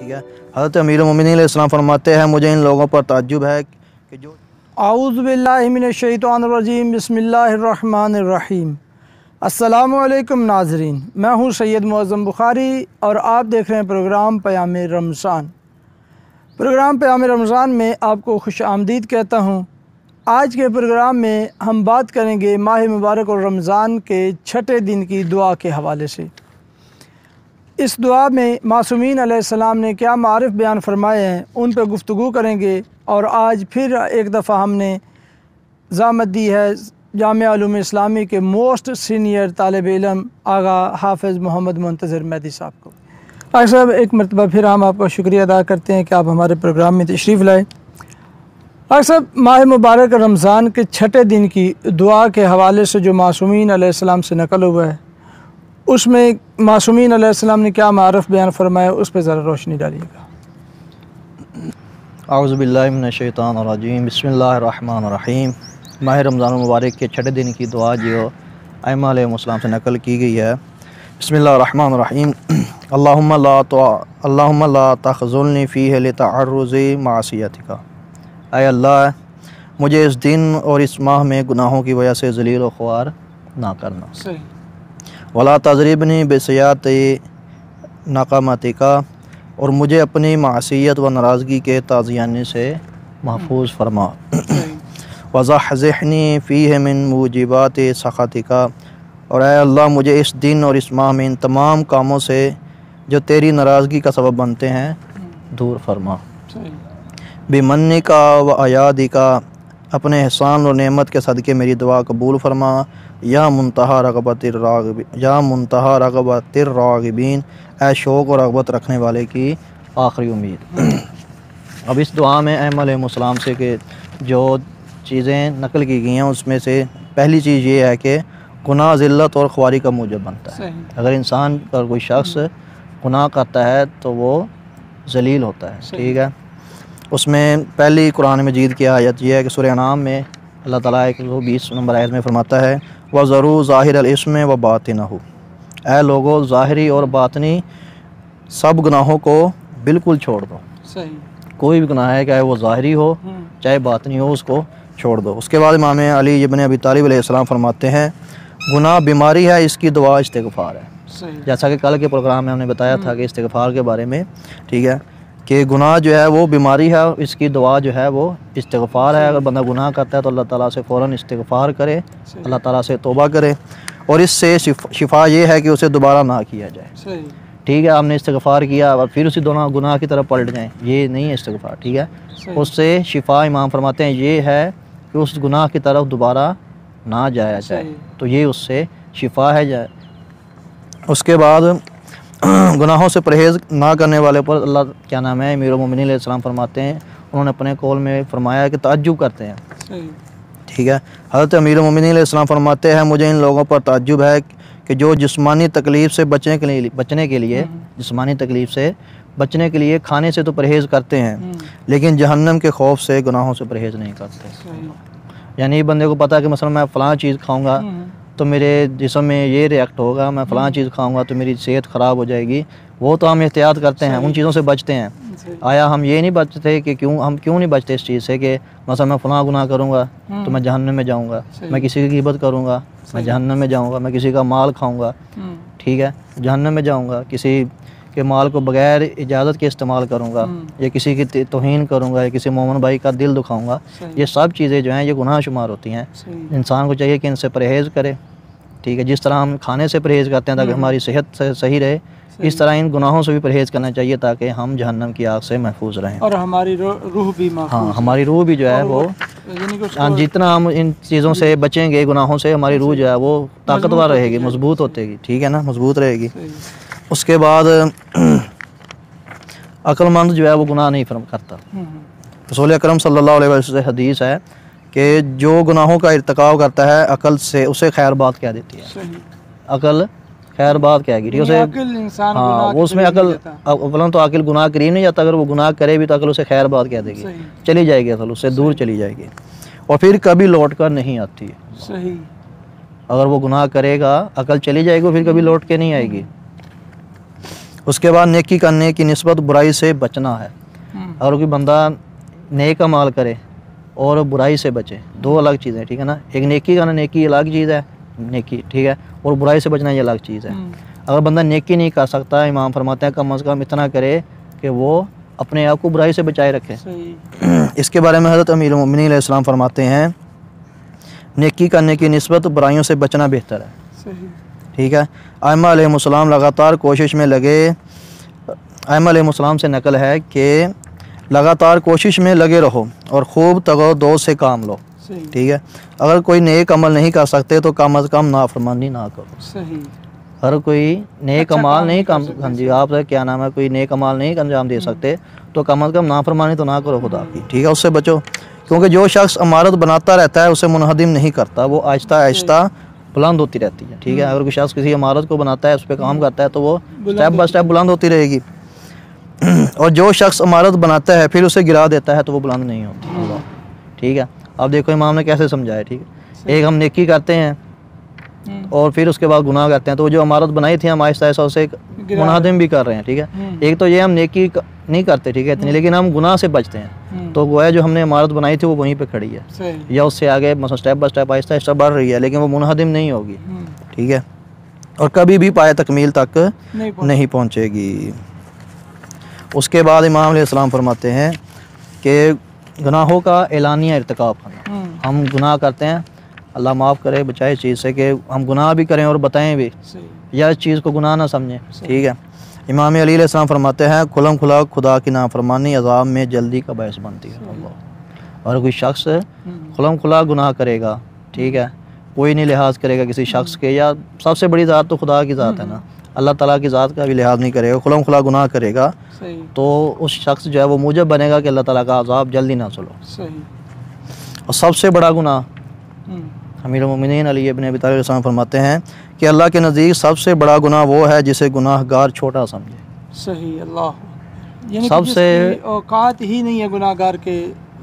ठीक है। हज़रत अमीरुल-मोमिनीन अलैहिस्सलाम फरमाते हैं, मुझे इन लोगों पर ताज्जुब है कि जो आऊज़ु बिल्लाहि मिनश्शैतानिर्रजीम बिस्मिल्लाहिर्रहमानिर्रहीम। अस्सलामु अलैकुम नाज़रीन, मैं हूँ सैयद मुअज़्ज़म बुखारी और आप देख रहे हैं प्रोग्राम पयाम रमज़ान। प्रोग्राम पयाम रमज़ान में आपको खुश आमदीद कहता हूँ। आज के प्रोग्राम में हम बात करेंगे माह मुबारक और रमज़ान के छठे दिन की दुआ के हवाले से। इस दुआ में मासूमीन अलैहिस्सलाम ने क्या मारिफ बयान फरमाए हैं, उन पर गुफ्तगू करेंगे। और आज फिर एक दफ़ा हमने ज़ामत दी है जामिया उलूम इस्लामी के मोस्ट सीनियर तालिब इल्म आगा हाफ़िज़ मोहम्मद मुंतज़िर मेहदी साहब को। आगे साहब, एक मरतबा फिर हम आपका शुक्रिया अदा करते हैं कि आप हमारे प्रोग्राम में तशरीफ़ लाए। आगे साहब, माह मुबारक रमज़ान के छठे दिन की दुआ के हवाले से जो मासूमीन अलैहिस्सलाम से नकल हुआ है, उसमें मासूमीन अलैहिस्सलाम ने क्या मारिफ बयान फरमाया, उस पर ज़रा रोशनी डालिएगा। आऊज़ु बिल्लाहि मिनश्शैतानिर्रजीम बिस्मिल्लाहिर्रहमानिर्रहीम। माह रमज़ान मुबारक के छठे दिन की दुआ जो अइम्मा अलैहिमुस्सलाम से नकल की गई है, बिस्मिल्लाहिर्रहमानिर्रहीम। अल्लाहुम्मा ला तख़ज़ुलनी फ़ीहि लितअर्रुज़ि मासियतिका। ऐ अल्लाह, मुझे इस दिन और इस माह में गुनाहों की वजह से ज़लील व ख्वार ना करना। वला तज़रिबनी बिसयाति नक़मतिका, और मुझे अपनी मासियत व नाराज़गी के ताज़ियाने से महफूज फरमा। वज़हज़िहनी फ़ीहि मिन मूजिबाति सख़तिका, और ऐ अल्लाह, मुझे इस दिन और इस माह में इन तमाम कामों से जो तेरी नाराज़गी का सबब बनते हैं दूर फरमा। बिमन्निका व अयादिका, अपने एहसान और नेमत के सदक़े मेरी दुआ कबूल फरमा। या मुंतहा रग़बतिर राग़िबीन, ऐ शौक़ और रग़बत रखने वाले की आखिरी उम्मीद। अब इस दुआ में अइम्मा अलैहिमुस्सलाम से के जो चीज़ें नकल की गई हैं, उसमें से पहली चीज़ ये है कि गुनाह ज़िल्लत और ख्वारी का मूजब बनता है। अगर इंसान अगर कोई शख्स गुनाह करता है तो वो ज़लील होता है, ठीक है। उसमें पहली कुरान मजीद की आयत यह है कि सूरह अनाम में अल्लाह ताला 120 नंबर आयत में फरमाता है, वज़रू ज़ाहिरल इस्म व बातिनहु, ऐ लोगो ज़ाहिरी और बातनी सब गुनाहों को बिल्कुल छोड़ दो। कोई भी गुनाह है, चाहे वो ज़ाहिरी हो चाहे बातनी हो, उसको छोड़ दो। उसके बाद इमाम अली इब्न अबी तालिब अलैहिस्सलाम फरमाते हैं, गुनाह बीमारी है, इसकी दवा इस्तिग़फ़ार है। जैसा कि कल के प्रोग्राम में हमने बताया था कि इस्तिग़फ़ार के बारे में, ठीक है, कि गुनाह जो है वो बीमारी है, इसकी दवा जो है वो इस्तिग़फ़ार है। अगर बंदा गुनाह करता है तो अल्लाह ताला से फ़ौरन इस्तिग़फ़ार करे, अल्लाह ताला से तौबा करे, और इससे शिफा ये है कि उसे दोबारा ना किया जाए। ठीक है, आपने इस्तिग़फ़ार किया और फिर उसी दोनों गुनाह की तरफ पलट जाएँ, ये नहीं है इस्तिग़फ़ार, ठीक है। उससे शिफा इमाम फरमाते हैं ये है कि उस गुनाह की तरफ दोबारा ना जाया जाए, तो ये उससे शिफा है जाए। उसके बाद गुनाहों से परहेज़ ना करने वाले पर अल्लाह क्या नाम है अमीरुल-मोमिनीन अलैहिस्सलाम फरमाते हैं, उन्होंने अपने कौल में फरमाया कि ताज्जुब करते हैं, ठीक है। हज़रत अमीरुल-मोमिनीन अलैहिस्सलाम फरमाते हैं, मुझे इन लोगों पर ताज्जुब है कि जो जिस्मानी तकलीफ़ से बचने के लिए जिस्मानी तकलीफ़ से बचने के लिए खाने से तो परहेज़ करते हैं, लेकिन जहन्नम के खौफ से गुनाहों से परहेज़ नहीं करते। यानी बंदे को पता है कि मसलन मैं फ़लाँ चीज़ खाऊँगा तो मेरे जिस्म में ये रिएक्ट होगा, मैं फ़लाँ चीज़ खाऊंगा तो मेरी सेहत ख़राब हो जाएगी, वो तो हम एहतियात करते हैं, उन चीज़ों से बचते हैं। आया हम ये नहीं बचते कि हम क्यों नहीं बचते इस चीज़ से कि मसलन मैं फ़लाँ गुनाह करूँगा तो मैं जहन्नम में जाऊँगा, मैं किसी की ग़ीबत करूँगा मैं जहन्नम में जाऊँगा, मैं किसी का माल खाऊँगा, ठीक है, जहन्नम में जाऊँगा, किसी के माल को बग़ैर इजाज़त के इस्तेमाल करूँगा, या किसी की तौहीन करूँगा, या किसी मोमिन भाई का दिल दुखाऊँगा, ये सब चीज़ें जो हैं ये गुनाह शुमार होती हैं। इंसान को चाहिए कि इनसे परहेज़ करे, ठीक है। जिस तरह हम खाने से परहेज़ करते हैं ताकि हमारी सेहत सही रहे, इस तरह इन गुनाहों से भी परहेज़ करना चाहिए ताकि हम जहन्नम की आग से महफूज रहें और हमारी रूह भी महफूज। हाँ, हमारी रूह भी जो है वो जितना हम इन चीज़ों से बचेंगे, गुनाहों से, हमारी रूह जो है वो ताकतवर रहेगी, मजबूत होतेगी, ठीक है ना, मजबूत रहेगी। उसके बाद अक्लमंद जो है वो गुनाह नहीं करता। रसूल अकरम सल्लल्लाहु अलैहि वसल्लम से हदीस है कि जो गुनाहों का इर्तिकाब करता है अकल से, उसे खैर बात कह देती है। अकल खैर बात कहेगी, ठीक है, उसे हाँ वो उसमें अकल तो अकल गुनाह करीब नहीं जाता, अगर वो गुनाह करे भी तो अकल उसे खैर बात कह देगी, चली जाएगी अकल, उससे दूर चली जाएगी, और फिर कभी लौट कर नहीं आती है। अगर वो गुनाह करेगा अकल चली जाएगी, फिर कभी लौट के नहीं आएगी। उसके बाद नेकी करने की निस्बत बुराई से बचना है। अगर कोई बंदा नेक अमाल करे और बुराई से बचे, दो अलग चीज़ें, ठीक है ना। एक नेकी करना, नेकी अलग चीज़ है, नेकी, ठीक है, और बुराई से बचना ये अलग चीज़ है। अगर बंदा नेकी नहीं कर सकता, इमाम फरमाते हैं कम अज़ कम इतना करे कि वो अपने आप को बुराई से बचाए रखे। इसके बारे में हज़रत अमीरुल मोमिनीन अलैहिस्सलाम फरमाते हैं नेकी करने की निस्बत बुराइयों से बचना बेहतर है। ठीक है। आइम्मा अलैहिमुस्सलाम लगातार कोशिश में लगे, आइम्मा अलैहिमुस्सलाम से नकल है कि लगातार कोशिश में लगे रहो और खूब तगो से काम लो। ठीक है। अगर कोई नेक अमल नहीं कर सकते तो कम अज़ कम नाफरमानी ना करो। सही। हर कोई नेक अच्छा अमाल नहीं काम, कर हाँ जी, आप क्या नाम है, कोई नेक अमाल नहीं अंजाम दे सकते तो कम अज़ कम नाफरमानी तो ना करो खुदा की। ठीक है, उससे बचो, क्योंकि जो शख्स इमारत बनाता रहता है उसे मुनहदिम नहीं करता, वो आहिस्ता आहिस्ता बुलंद होती रहती है। ठीक है। अगर कोई शख्स किसी इमारत को बनाता है, उस पर काम करता है, तो वो स्टेप बाय स्टेप बुलंद होती रहेगी। और जो शख्स इमारत बनाता है फिर उसे गिरा देता है तो वो बुलंद नहीं होती। ठीक है। अब देखो इमाम ने कैसे समझाया। ठीक है। एक हम नेकी करते हैं और फिर उसके बाद गुनाह करते हैं, तो जो इमारत बनाई थी हम आहिस्ता आहिस्ता उसे मुनादिम भी कर रहे हैं। ठीक है। एक तो ये हम नेकी नहीं करते, ठीक है, इतनी, लेकिन हम गुनाह से बचते हैं, तो गोया जो हमने इमारत बनाई थी वो वहीं पे खड़ी है, या उससे आगे मतलब step by step Aahista Aahista बढ़ रही है, लेकिन वो मुनहदिम नहीं होगी। ठीक है। और कभी भी पाए तकमील तक नहीं पहुँचेगी। उसके बाद इमाम अलैहिस्सलाम फरमाते हैं कि गुनाहों का एलानिया इर्तिकाब करना। हम गुनाह करते हैं, अल्लाह माफ़ करे बचाए इस चीज़ से कि हम गुनाह भी करें और बताएं भी, या इस चीज़ को गुनाह ना समझें। ठीक है। इमाम अली अलैहिस्सलाम फरमाते हैं खुलम खुला खुदा की नाफरमानी अज़ाब में जल्दी का बायस बनती है। अल्लाह। और कोई शख्स खुलम खुला गुनाह करेगा, ठीक है, कोई नहीं लिहाज करेगा किसी शख्स के, या सबसे बड़ी ज़ात तो खुदा की ज़ात है ना, अल्लाह ताला की ज़ात का भी लिहाज नहीं करेगा, खुलम खुला गुनाह करेगा, तो उस शख्स जो है वो मूजब बनेगा कि अल्लाह ताला का अज़ाब जल्दी ना चलो। और सबसे बड़ा गुनाह अमीरुल मोमिनीन अली इब्न अबी तालिब अलैहिस्सलाम फरमाते हैं कि अल्लाह के नज़दीक सबसे बड़ा गुनाह वो है जिसे गुनाहगार छोटा समझे। सही। अल्लाह। यानी सबसे औकात ही नहीं है गुनाहगार के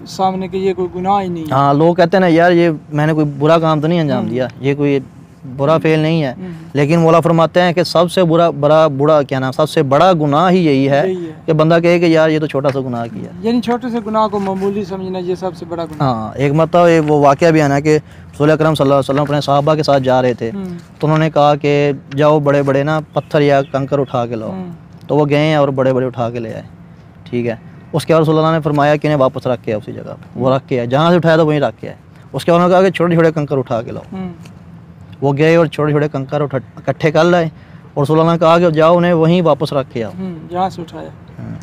सामने कि ये कोई गुनाह ही नहीं है। हाँ, लोग कहते हैं ना यार ये मैंने कोई बुरा काम तो नहीं अंजाम दिया, ये कोई बुरा फेल नहीं है, लेकिन मौला फरमाते हैं कि सबसे बुरा क्या नाम, सबसे बड़ा गुनाह ही यही है कि बंदा कहे कि यार ये तो छोटा सा गुनाह किया। यानी छोटे से गुनाह को मामूली समझना ये सबसे बड़ा गुनाह। हाँ, एक मतलब वो वाक़या भी है ना कि रसूल अकरम सल्लल्लाहु अलैहि वसल्लम अपने सहाबा के साथ जा रहे थे, तो उन्होंने कहा कि जाओ बड़े बड़े ना पत्थर या कंकर उठा के लाओ, तो वो गए और बड़े बड़े उठा के ले आए। ठीक है। उसके बाद रसूलुल्लाह ने फरमाया कि इन्हें वापस रख के आए उसी जगह पर, वो रख के आए जहाँ से उठाया था वहीं रख के आए। उसके बाद उन्होंने कहा कि छोटे छोटे कंकर उठा के लाओ, वो गए और छोटे छोटे कंकर इकट्ठे कर लाए, और रसूलुल्लाह ने कहा कि जाओ उन्हें वहीं वापस रख के आओ जहाँ से उठाया।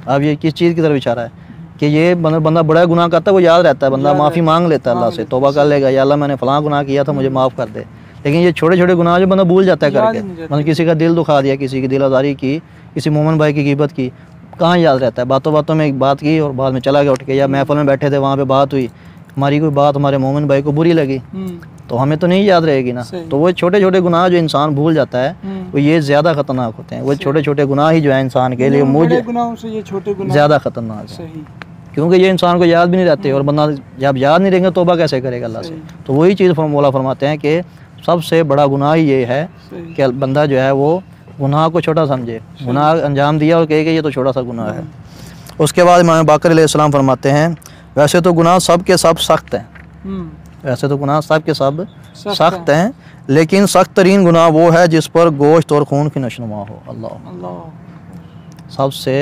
अब ये किस चीज़ की तरफ इशारा है कि ये बंदा बड़ा गुनाह करता है, वो याद रहता है, बंदा माफ़ी मांग लेता है अल्लाह से, तौबा कर लेगा, या अल्लाह मैंने फ़लाँ गुनाह किया था मुझे माफ़ कर दे। लेकिन ये छोटे छोटे गुनाह जो बंदा भूल जाता है करके, मतलब किसी का दिल दुखा दिया, किसी की दिल आज़ारी की, किसी मोमिन भाई की ग़ीबत की, कहाँ याद रहता है। बातों बातों में एक बात की और बाद में चला गया उठ के, या महफ़िल में बैठे थे वहाँ पे बात हुई, हमारी कोई बात हमारे मोमिन भाई को बुरी लगी, तो हमें तो नहीं याद रहेगी ना। तो वो छोटे छोटे गुनाह जो इंसान भूल जाता है वो ये ज़्यादा ख़तरनाक होते हैं। वो छोटे छोटे गुनाह ही जो है इंसान के लिए मुझे ज़्यादा ख़तरनाक है, क्योंकि ये इंसान को याद भी नहीं रहते, और बंदा जब याद नहीं रहेंगे तौबा कैसे करेगा अल्लाह से। तो वही चीज़ मौला फरमाते हैं कि सबसे बड़ा गुनाह ये है कि बंदा जो है वो गुनाह को छोटा समझे, गुनाह अंजाम दिया और कहे कि ये तो छोटा सा गुनाह है। उसके बाद इमाम बाकर अलैहिस्सलाम फरमाते हैं वैसे तो गुनाह सब के सब सख्त हैं, वैसे तो गुनाह सब के सब सख्त हैं, लेकिन सख्त तरीन गुनाह वो है जिस पर गोश्त और खून की नशनुमा हो। अल्लाह। सबसे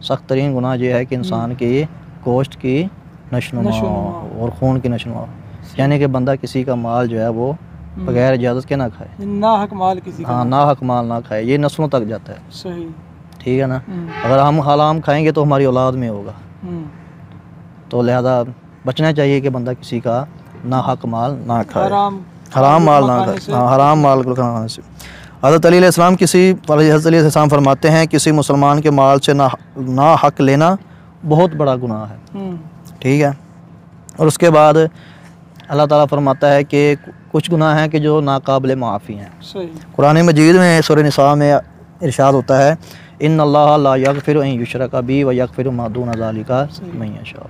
सख्त तरीन गुनाह ये है कि इंसान की गोश्त की नशनुमा और खून की नशनुमा हो, यानी कि बंदा किसी का माल जो है वो बगैर इजाज़त के ना खाए, ना हक माल किसी का, हाँ, ना हक माल ना खाए, ये नस्लों तक जाता है। सही। ठीक है ना। अगर हम हराम खाएंगे तो हमारी औलाद में होगा, तो लिहाजा बचना चाहिए कि बंदा किसी का ना हक माल ना खाए, हराम माल ना खाए, हाँ, हराम माल को खाने से। हज़रत अली अलैहिस्सलाम हज़रत अली अलैहिस्सलाम फरमाते हैं किसी मुसलमान के माल से ना हक लेना बहुत बड़ा गुनाह है। ठीक है। और उसके बाद अल्लाह ताला फरमाता है कि कुछ गुनाह हैं कि जो नाकाबिल माफ़ी हैं। कुरान मजीद में सूरह निसा में इरशाद होता है इन्नल्लाह ला यग़फिरु अन युशरका बिही व यग़फिरु मा दूना ज़ालिका लिमन यशा।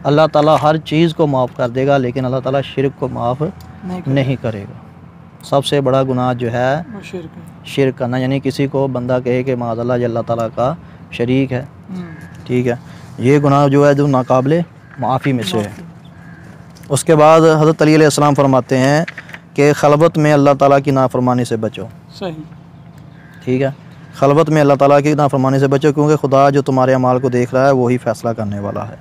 अल्लाह ताला हर चीज़ को माफ़ कर देगा, लेकिन अल्लाह ताला शिरक को माफ़ नहीं करेगा। सबसे बड़ा गुनाह जो है वो शिर्क है। शिर्क करना, यानी किसी को बंदा कहे कि माज़अल्लाह ये अल्लाह ताला का शरीक है, ठीक है, ये गुनाह जो है जो नाकाबिले माफ़ी में से है। उसके बाद हज़रत अली अलैहिस्सलाम फरमाते हैं कि खलबत में अल्लाह ताला की नाफरमानी से बचो। सही, ठीक है, खलबत में अल्लाह ताला की नाफरमानी से बचो, क्योंकि खुदा जो तुम्हारे अमाल को देख रहा है वही फ़ैसला करने वाला है।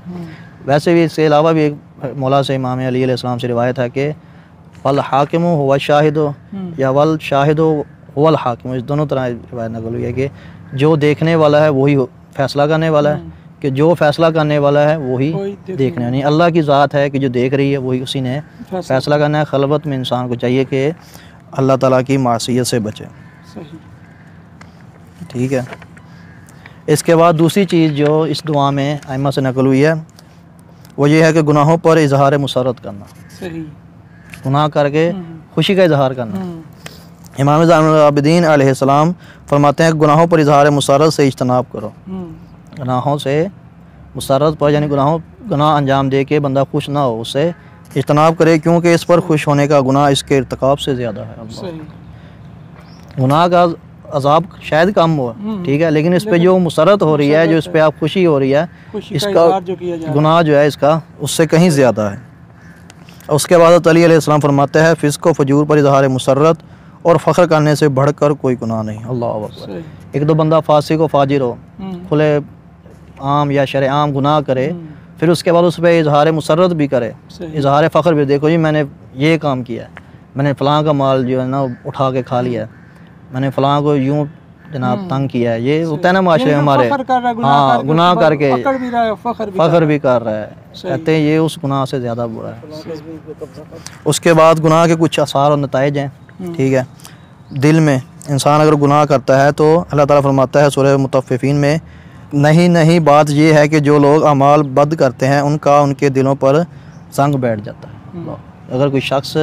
वैसे भी इसके अलावा भी एक मौला से इमाम अली अलैहिस्सलाम से रिवायत है कि वल हाकिमु हुवा शाहिदु या वल शाहिदु हुवल हाकिम, इस दोनों तरह रिवायत नकल हुई है कि जो देखने वाला है वही फ़ैसला करने वाला है, कि जो फ़ैसला करने वाला है वही देखने, यानी अल्लाह की ज़ात है कि जो देख रही है वही उसी ने फ़ैसला करना है। खलबत में इंसान को चाहिए कि अल्लाह ताला की मासियत से बचे। सही, ठीक है। इसके बाद दूसरी चीज़ जो इस दुआ में अइम्मा से नकल हुई है वो ये है कि गुनाहों पर इजहार मुसरत करना, सही, गुनाह करके खुशी का इजहार करना। इमाम ज़ैनुल आबिदीन अलैहिस्सलाम फरमाते हैं गुनाहों पर इजहार मुसरत से इज्तनाब करो। गुनाहों से मुसरत पर यानी गुनाह अंजाम दे के बंदा खुश ना हो, उससे इज्तनाब करे, क्योंकि इस पर खुश होने का गुनाह इसके इर्तिकाब से ज़्यादा है। सही, गुनाह का अजाब शायद कम हो, ठीक है, लेकिन इस पे जो मुसरत हो रही है, जो इस पे आप खुशी हो रही है, इसका गुनाह जो है इसका उससे कहीं ज़्यादा है। उसके बाद अली अलैहिस्सलाम फरमाते हैं फ़िस्क़ व फजूर पर इजहार मुसरत और फ़ख्र करने से बढ़कर कोई गुनाह नहीं। अल्लाह अकबर। एक दो बंदा फासिक व फाजिर हो, खुले आम या शरआम गुनाह करे, फिर उसके बाद उस पर इजहार मुसरत भी करे, इजहार फ़ख्र भी, देखो जी मैंने ये काम किया, मैंने फ़लाँ का माल जो है ना उठा के खा लिया, मैंने फ़लाँ को यूँ जनाब तंग किया है, ये होता है ना माशरे हमारे, हाँ गुनाह करके फ़ख्र भी कर रहा है, कहते हैं ये उस गुनाह से ज़्यादा बुरा है। उसके बाद गुनाह के कुछ आसार और नताइज हैं, ठीक है। दिल में इंसान अगर गुनाह करता है तो अल्लाह ताला फरमाता है सूरह मुतफ़्फ़िफ़ीन में, नहीं बात ये है कि जो लोग अमाल बद करते हैं उनका उनके दिलों पर जंग बैठ जाता है। अगर कोई शख्स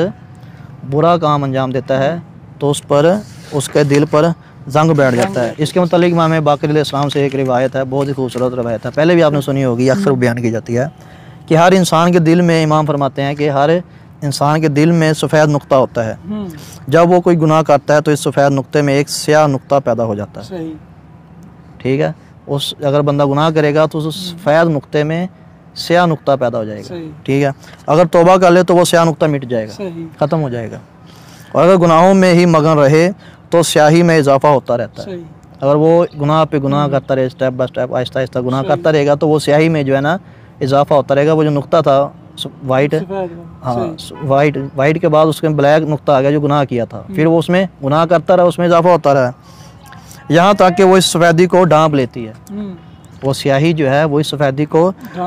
बुरा काम अंजाम देता है तो उस पर उसके दिल पर जंग बैठ जाता है। इसके मुतालिक इमाम बाक़िर अलैहिस्सलाम से एक रिवायत है, बहुत ही खूबसूरत रिवायत है, पहले भी आपने सुनी होगी, अक्सर बयान की जाती है कि हर इंसान के दिल में, इमाम फरमाते हैं कि हर इंसान के दिल में सफ़ेद नुक्ता होता है। जब वो कोई गुनाह करता है तो इस सफ़ेद नुक्ते में एक स्याह नुक्ता पैदा हो जाता है, ठीक है। उस अगर बंदा गुनाह करेगा तो उस सफ़ेद नुक्ते में स्याह नुक्ता पैदा हो जाएगा, ठीक है। अगर तौबा कर ले तो वो स्याह नुक्ता मिट जाएगा, ख़त्म हो जाएगा। और अगर गुनाहों में ही मगन रहे तो स्याही में इजाफा होता रहता है। अगर वो गुनाह पे गुनाह करता रहे, step by step Aahista Aahista गुनाह करता रहेगा तो वो स्याही में जो है ना इजाफा होता रहेगा। वो जो नुक्ता था वाइट, हाँ वाइट के बाद उसके ब्लैक नुक्ता आ गया जो गुनाह किया था, फिर वो उसमें गुनाह करता रहा, उसमें इजाफा होता रहा, यहाँ तक कि वो इस सफ़ेदी को ढांप लेती है। वो स्याही जो है वो इस सफ़ेदी को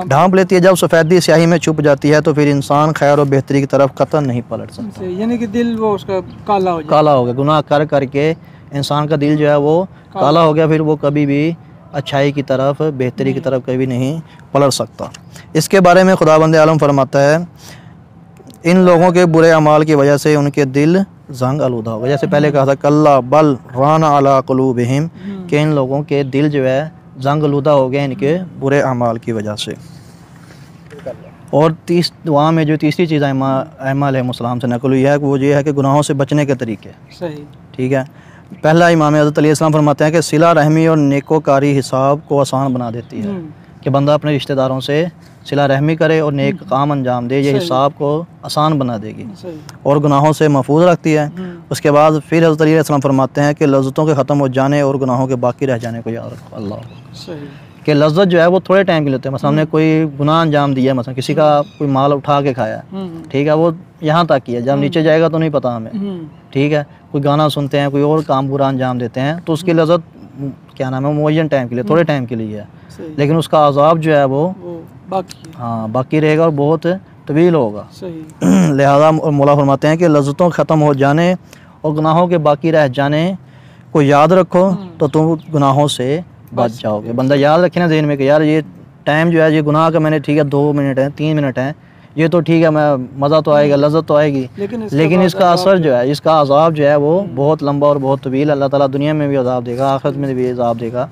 ढांप लेती है। जब सफ़ेदी स्याही में छुप जाती है तो फिर इंसान खैर और बेहतरी की तरफ कतई नहीं पलट सकता, यानी कि दिल वो उसका काला हो गया, गुनाह कर करके इंसान का दिल जो है वो काला हो गया, फिर वो कभी भी अच्छाई की तरफ, बेहतरी की तरफ कभी नहीं पलट सकता। इसके बारे में खुदाबंद आलम फरमाता है, इन लोगों के बुरे अमाल की वजह से उनके दिल जंग आलूदा होगा। जैसे पहले कहा था कल्ला बल राना अला क़ुलूबिहिम, कि इन लोगों के दिल जो है जंग आलूदा हो गए इनके बुरे अमाल की वजह से। और दुआ में जो तीसरी चीज़ अइम्मा अलैहिस्सलाम से नकल हुई है वो ये है कि गुनाहों से बचने के तरीके, सही, ठीक है। पहला इमाम हज़रत अली अलैहिस्सलाम फरमाते हैं कि सिला रहमी और नेकोकारी हिसाब को आसान बना देती है, कि बंदा अपने रिश्तेदारों से सिला रहमी करे और नेक काम अंजाम दे, ये हिसाब को आसान बना देगी और गुनाहों से महफूज रखती है। उसके बाद फिर हज़रत अली अलैहिस्सलाम फरमाते हैं कि लज़्ज़तों के ख़त्म हो जाने और गुनाहों के बाकी रह जाने को याद रखो। अल्लाह कि लज़्ज़त जो है वो थोड़े टाइम के लिए होते हैं। मसलन हमने कोई गुनाह अंजाम दिया, मतलब किसी का कोई माल उठा के खाया, ठीक है, वो यहाँ तक किया, जब नीचे जाएगा तो नहीं पता हमें, ठीक है। कोई गाना सुनते हैं, कोई और काम बुरा अंजाम देते हैं तो उसकी लज़्ज़त क्या नाम है मुअय्यन टाइम के लिए, थोड़े टाइम के लिए है, लेकिन उसका अज़ाब जो है वो बाकी रहेगा और बहुत तवील होगा। लिहाजा मौला फरमाते हैं कि लज़्ज़तों ख़त्म हो जाने और गुनाहों के बाकी रह जाने को याद रखो तो तुम गुनाहों से बच जाओगे। बंदा याद रखे ना ज़हन में कि यार ये टाइम जो है ये गुनाह का मैंने, ठीक है 2 मिनट है 3 मिनट है, ये तो ठीक है, मैं मज़ा तो आएगा, लज़्ज़त तो आएगी, लेकिन इसका असर जो है, इसका अज़ाब जो है वो बहुत लंबा और बहुत तवील। अल्लाह ताला दुनिया में भी अज़ाब देगा, आखिरत में भी अज़ाब देगा।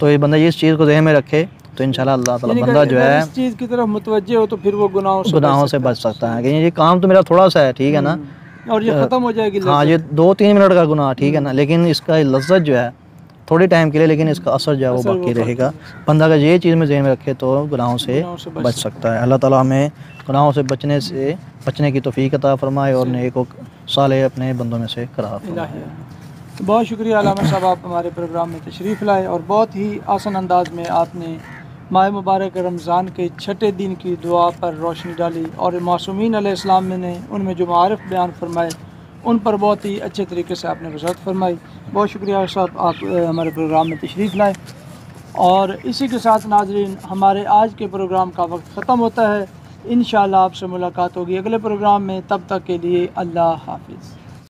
तो ये बंदा इस चीज़ को ज़हन में रखे तो इंशाल्लाह अल्लाह ताला बंदा जो है इस चीज़ की तरफ मुतवज्जे हो तो फिर वो गुनाहों से बच सकता है कि ये काम तो मेरा थोड़ा सा है, ठीक है ना, और ये ख़त्म हो जाएगी हाँ, ये 2-3 मिनट का गुनाह, ठीक है ना, लेकिन इसका लज्जत जो है थोड़ी टाइम के लिए, लेकिन इसका असर जो है वो बाकी रहेगा। बंदा अगर ये चीज़ में ज़हन में रखे तो गुनाहों से बच सकता है। अल्लाह ताला हमें गुनाहों से बचने की तौफीक अता फरमाए और नेक साले अपने बंदों में से करार फरमाए। बहुत शुक्रिया अल्लामा साहब, आप हमारे प्रोग्राम में तशरीफ़ लाए और बहुत ही आसान अंदाज में आपने माह मुबारक रमज़ान के छठे दिन की दुआ पर रोशनी डाली और मासूमीन अलैहिस्सलाम ने उनमें जो मारिफ बयान फरमाए उन पर बहुत ही अच्छे तरीके से आपने वज़ाहत फरमाई। बहुत शुक्रिया साहब, आप हमारे प्रोग्राम में तशरीफ़ लाए। और इसी के साथ नाज़रीन, हमारे आज के प्रोग्राम का वक्त ख़त्म होता है। इंशाअल्लाह आपसे मुलाकात होगी अगले प्रोग्राम में, तब तक के लिए अल्लाह हाफ़िज़।